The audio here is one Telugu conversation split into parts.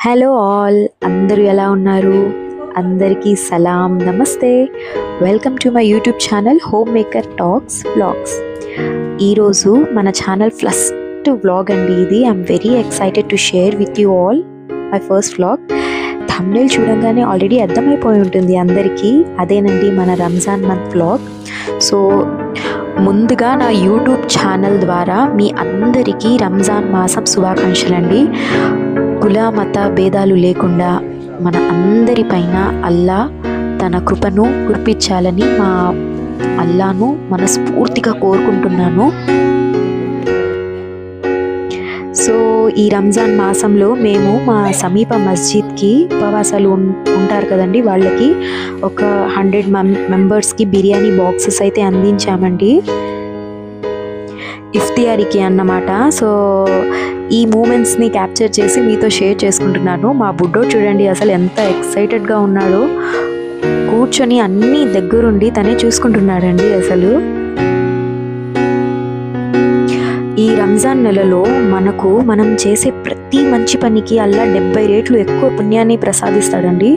హలో ఆల్, అందరూ ఎలా ఉన్నారు? అందరికీ సలాం, నమస్తే. Welcome to my YouTube channel home maker talks vlogs. ఈరోజు మన ఛానల్ ఫస్ట్ వ్లాగ్ అండి ఇది. I'm very excited to share with you all my first vlog. Thumbnail చూడంగానే ఆల్రెడీ అర్థమైపోయి ఉంటుంది అందరికీ, అదేనండి మన రంజాన్ మంత్ వ్లాగ్. సో ముందుగా నా యూట్యూబ్ ఛానల్ ద్వారా మీ అందరికీ రంజాన్ మాసం శుభాకాంక్షలండి. కుల మత భేదాలు లేకుండా మన అందరిపైన అల్లా తన కృపను కురిపించాలని మా అల్లాను మనస్ఫూర్తిగా కోరుకుంటున్నాను. సో ఈ రంజాన్ మాసంలో మేము మా సమీప మస్జిద్కి ఉపవాసాలు ఉంటారు కదండి, వాళ్ళకి ఒక 100 మెంబర్స్కి బిర్యానీ బాక్సెస్ అయితే అందించామండి, ఇఫ్తియారీకి అన్నమాట. సో ఈ మూమెంట్స్ని క్యాప్చర్ చేసి మీతో షేర్ చేసుకుంటున్నాను. మా బుడ్డోడు చూడండి అసలు ఎంత ఎక్సైటెడ్గా ఉన్నాడో, కూర్చొని అన్నీ దగ్గరుండి తనే చూసుకుంటున్నాడండి. అసలు ఈ రంజాన్ నెలలో మనం చేసే ప్రతి మంచి పనికి అల్లా 70 రెట్లు ఎక్కువ పుణ్యాన్ని ప్రసాదిస్తాడండి.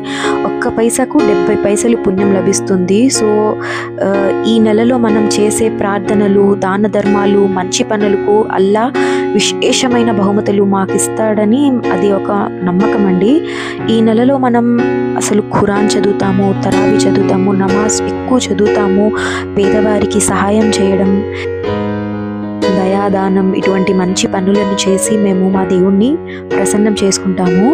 ఒక్క పైసకు 70 పైసలు పుణ్యం లభిస్తుంది. సో ఈ నెలలో మనం చేసే ప్రార్థనలు, దాన ధర్మాలు, మంచి పనులకు అల్లా విశేషమైన బహుమతులు మాకు ఇస్తాడని అది ఒక నమ్మకం అండి. ఈ నెలలో మనం అసలు ఖురాన్ చదువుతాము, తరావీ చదువుతాము, నమాజ్ ఎక్కువ చదువుతాము, పేదవారికి సహాయం చేయడం, దయాదానం, ఇటువంటి మంచి పనులను చేసి మేము మా దేవుణ్ణి ప్రసన్నం చేసుకుంటాము.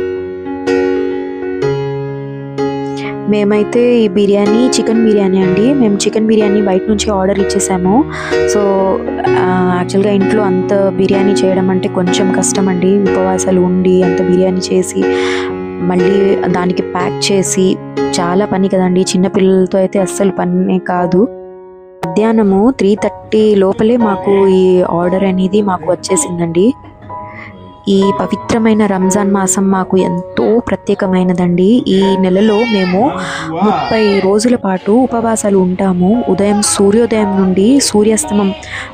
మేమైతే ఈ బిర్యానీ చికెన్ బిర్యానీ అండి, మేము చికెన్ బిర్యానీ బయట నుంచి ఆర్డర్ ఇచ్చేసాము. సో యాక్చువల్గా ఇంట్లో అంత బిర్యానీ చేయడం అంటే కొంచెం కష్టం అండి. ఉపవాసాలు ఉండి అంత బిర్యానీ చేసి మళ్ళీ దానికి ప్యాక్ చేసి చాలా పని కదండి. చిన్నపిల్లలతో అయితే అస్సలు పనే కాదు. మధ్యాహ్నము 3:30 లోపలే మాకు ఈ ఆర్డర్ అనేది మాకు వచ్చేసిందండి. ఈ పవిత్రమైన రంజాన్ మాసం మాకు ఎంతో ప్రత్యేకమైనదండి. ఈ నెలలో మేము 30 రోజుల పాటు ఉపవాసాలు ఉంటాము. ఉదయం సూర్యోదయం నుండి సూర్యాస్తమం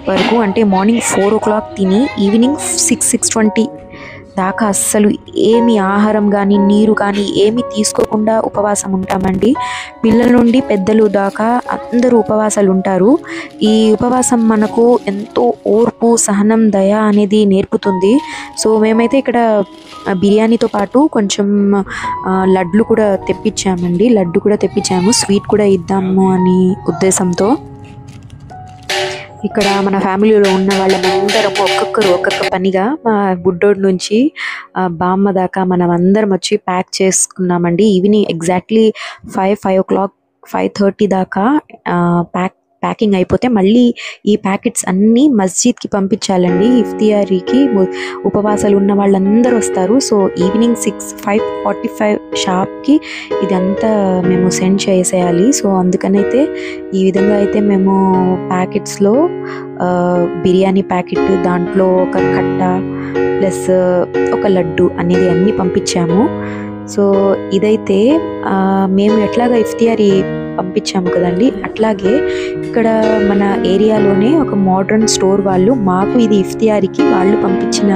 వరకు, అంటే మార్నింగ్ 4 o'clock తిని ఈవినింగ్ 6:20 దాకా అస్సలు ఏమి ఆహారం కానీ నీరు కానీ ఏమి తీసుకోకుండా ఉపవాసం ఉంటామండి. పిల్లల నుండి పెద్దలు దాకా అందరూ ఉపవాసాలు ఉంటారు. ఈ ఉపవాసం మనకు ఎంతో ఓర్పు, సహనం, దయ అనేది నేర్పుతుంది. సో మేమైతే ఇక్కడ బిర్యానీతో పాటు కొంచెం లడ్లు కూడా తెప్పించాము, స్వీట్ కూడా ఇద్దాము అని ఉద్దేశంతో. ఇక్కడ మన ఫ్యామిలీలో ఉన్న వాళ్ళమందరం ఒక్కొక్క పనిగా, మా బుడ్డోడి నుంచి బామ్మ దాకా మనం అందరం వచ్చి ప్యాక్ చేసుకున్నామండి. ఈవినింగ్ ఎగ్జాక్ట్లీ 5 o'clock 5:30 దాకా ప్యాకింగ్ అయిపోతే మళ్ళీ ఈ ప్యాకెట్స్ అన్నీ మస్జిద్కి పంపించాలండి. ఇఫ్తియారీకి ఉపవాసాలు ఉన్న వాళ్ళందరూ వస్తారు. సో ఈవినింగ్ 5:45 షాప్కి ఇదంతా మేము సెండ్ చేసేయాలి. సో అందుకనైతే ఈ విధంగా అయితే మేము ప్యాకెట్స్లో బిర్యానీ ప్యాకెట్, దాంట్లో ఒక కట్ట ప్లస్ ఒక లడ్డు అనేది అన్నీ పంపించాము. సో ఇదైతే మేము ఎట్లాగా ఇఫ్తియారీ పంపించాము కదండి, అట్లాగే ఇక్కడ మన ఏరియాలోనే ఒక మోడర్న్ స్టోర్ వాళ్ళు మాకు ఇది ఇఫ్తియారీకి వాళ్ళు పంపించిన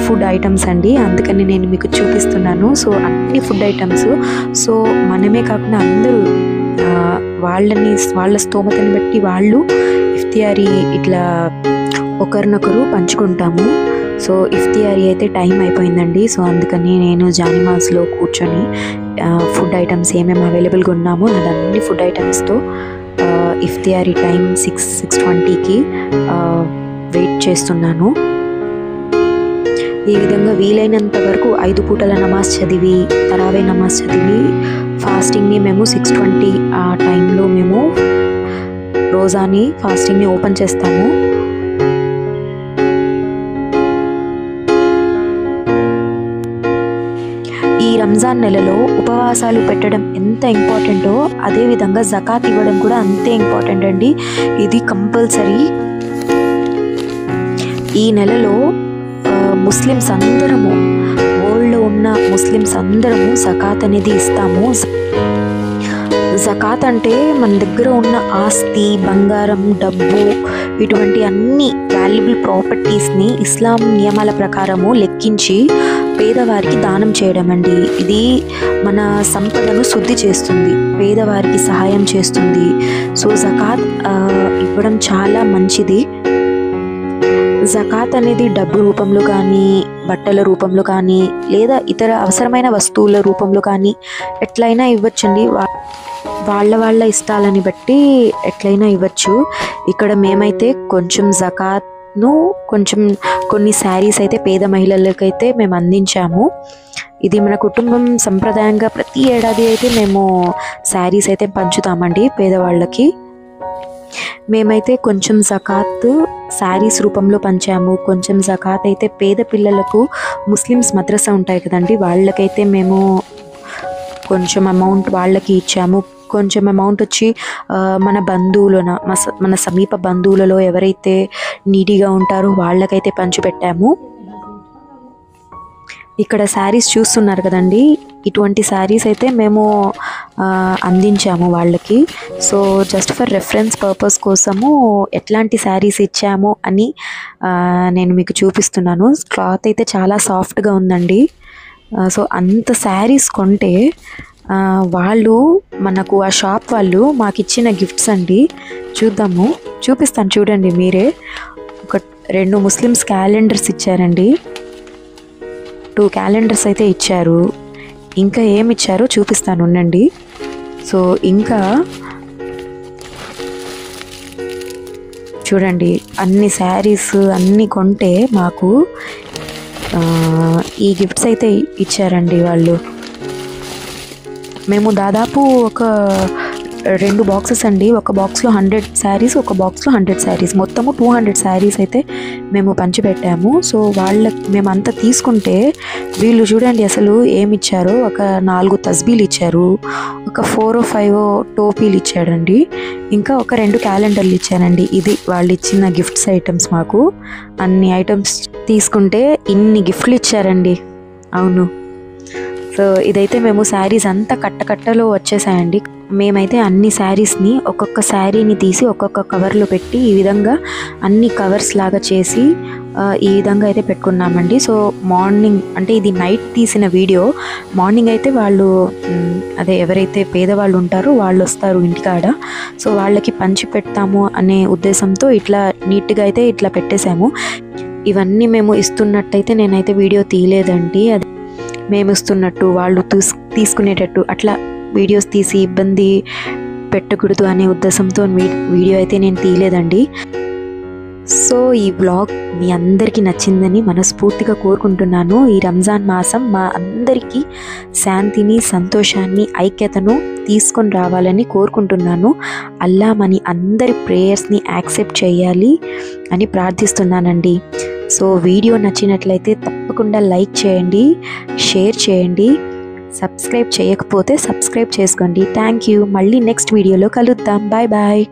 ఫుడ్ ఐటమ్స్ అండి. అందుకని నేను మీకు చూపిస్తున్నాను. సో అన్ని ఫుడ్ ఐటమ్స్, సో మనమే కాకుండా అందరూ వాళ్ళ స్తోమతని బట్టి వాళ్ళు ఇఫ్తియారీ ఇట్లా ఒకరినొకరు పంచుకుంటాము. సో ఇఫ్తియారీ అయితే టైం అయిపోయిందండి. సో అందుకని నేను జానిమాస్లో కూర్చొని ఫుడ్ ఐటమ్స్ ఏమేమి అవైలబుల్గా ఉన్నామో అదన్నీ ఫుడ్ ఐటమ్స్తో ఇఫ్తియారీ టైం 6:20కి వెయిట్ చేస్తున్నాను. ఈ విధంగా వీలైనంత వరకు 5 పూటల నమాజ్ చదివి, తరావీ నమాజ్ చదివి ఫాస్టింగ్ని మేము 6:20 ఆ టైంలో మేము రోజాని ఫాస్టింగ్ని ఓపెన్ చేస్తాము. ఈ రంజాన్ నెలలో ఉపవాసాలు పెట్టడం ఎంత ఇంపార్టెంటో అదేవిధంగా జకాత్ ఇవ్వడం కూడా అంతే ఇంపార్టెంట్ అండి. ఇది కంపల్సరీ. ఈ నెలలో ముస్లిమ్స్ అందరము, వరల్డ్లో ఉన్న ముస్లిమ్స్ అందరము జకాత్ అనేది ఇస్తాము. జకాత్ అంటే మన దగ్గర ఉన్న ఆస్తి, బంగారం, డబ్బు, ఇటువంటి అన్ని వాల్యుబుల్ ప్రాపర్టీస్ని ఇస్లాం నియమాల ప్రకారము లెక్కించి పేదవారికి దానం చేయడం అండి. ఇది మన సంపదను శుద్ధి చేస్తుంది, పేదవారికి సహాయం చేస్తుంది. సో జకాత్ ఇవ్వడం చాలా మంచిది. జకాత్ అనేది డబ్బు రూపంలో కానీ, బట్టల రూపంలో కానీ, లేదా ఇతర అవసరమైన వస్తువుల రూపంలో కానీ ఎట్లయినా ఇవ్వచ్చండి. వాళ్ళ ఇష్టాలని బట్టి ఎట్లయినా ఇవ్వచ్చు. ఇక్కడ మేమైతే కొంచెం జకాత్ను కొన్ని శారీస్ అయితే పేద మహిళలకైతే మేము అందించాము. ఇది మన కుటుంబం సంప్రదాయంగా ప్రతి ఏడాది అయితే మేము శారీస్ అయితే పంచుతామండి పేదవాళ్ళకి. మేమైతే కొంచెం జకాత్ శారీస్ రూపంలో పంచాము, కొంచెం జకాత్ అయితే పేద పిల్లలకు ముస్లిమ్స్ మద్రసా ఉంటాయి కదండి, వాళ్ళకైతే మేము కొంచెం అమౌంట్ వాళ్ళకి ఇచ్చాము. కొంచెం అమౌంట్ వచ్చి మన బంధువులను మన సమీప బంధువులలో ఎవరైతే నీడీగా ఉంటారో వాళ్ళకైతే పంచిపెట్టాము. ఇక్కడ శారీస్ చూస్తున్నారు కదండి, ఇటువంటి శారీస్ అయితే మేము అందించాము వాళ్ళకి. So just for reference purpose కోసము ఎట్లాంటి శారీస్ ఇచ్చాము అని నేను మీకు చూపిస్తున్నాను. క్లాత్ అయితే చాలా సాఫ్ట్గా ఉందండి. సో అంత శారీస్ కొంటే వాళ్ళు మనకు ఆ షాప్ వాళ్ళు మాకు ఇచ్చిన గిఫ్ట్స్ అండి. చూపిస్తాను చూడండి మీరే. 2 ముస్లిమ్స్ క్యాలెండర్స్ ఇచ్చారండి, 2 క్యాలెండర్స్ అయితే ఇచ్చారు. ఇంకా ఏమి ఇచ్చారో చూపిస్తాను ఉండండి. సో ఇంకా చూడండి, అన్ని శారీస్ అన్నీ కొంటే మాకు ఈ గిఫ్ట్స్ అయితే ఇచ్చారండి వాళ్ళు. మేము దాదాపు ఒక 2 బాక్సెస్ అండి, ఒక బాక్స్లో 100 శారీస్, ఒక బాక్స్లో 100 శారీస్, మొత్తము 200 శారీస్ అయితే మేము పంచిపెట్టాము. సో మేము అంతా తీసుకుంటే వీళ్ళు చూడండి అసలు ఏమి ఇచ్చారో. ఒక 4 తస్బీలు ఇచ్చారు, ఒక 4 or 5 టోపీలు ఇచ్చాడండి, ఇంకా ఒక 2 క్యాలెండర్లు ఇచ్చారండి. ఇది వాళ్ళు ఇచ్చిన గిఫ్ట్స్ ఐటమ్స్. మాకు అన్ని ఐటమ్స్ తీసుకుంటే ఇన్ని గిఫ్ట్లు ఇచ్చారండి. అవును. సో ఇదైతే మేము శారీస్ అంతా కట్టలో వచ్చేసాయండి. మేమైతే అన్ని శారీస్ని ఒక్కొక్క శారీని తీసి ఒక్కొక్క కవర్లో పెట్టి ఈ విధంగా అన్ని కవర్స్ లాగా చేసి ఈ విధంగా అయితే పెట్టుకున్నామండి. సో మార్నింగ్ అంటే ఇది నైట్ తీసిన వీడియో, మార్నింగ్ అయితే వాళ్ళు అదే ఎవరైతే పేదవాళ్ళు ఉంటారో వాళ్ళు వస్తారు ఇంటికాడ. సో వాళ్ళకి పంచి పెడతాము అనే ఉద్దేశంతో ఇట్లా నీట్గా అయితే ఇట్లా పెట్టేశాము. ఇవన్నీ మేము ఇస్తున్నట్టయితే నేనైతే వీడియో తీయలేదండి. అది మేము ఇస్తున్నట్టు వాళ్ళు తీసుకునేటట్టు అట్లా వీడియోస్ తీసి ఇబ్బంది పెట్టకూడదు అనే ఉద్దేశంతో వీడియో అయితే నేను తీయలేదండి. సో ఈ బ్లాగ్ మీ అందరికీ నచ్చిందని మనస్ఫూర్తిగా కోరుకుంటున్నాను. ఈ రంజాన్ మాసం మా అందరికీ శాంతిని, సంతోషాన్ని, ఐక్యతను తీసుకొని రావాలని కోరుకుంటున్నాను. అల్లా మన అందరి ప్రేయర్స్ని యాక్సెప్ట్ చేయాలి అని ప్రార్థిస్తున్నానండి. సో వీడియో నచ్చినట్లయితే తప్పకుండా లైక్ చేయండి, షేర్ చేయండి, సబ్స్క్రైబ్ చేయకపోతే సబ్స్క్రైబ్ చేసుకోండి. Thank you. మళ్ళీ నెక్స్ట్ వీడియోలో కలుద్దాం. Bye bye.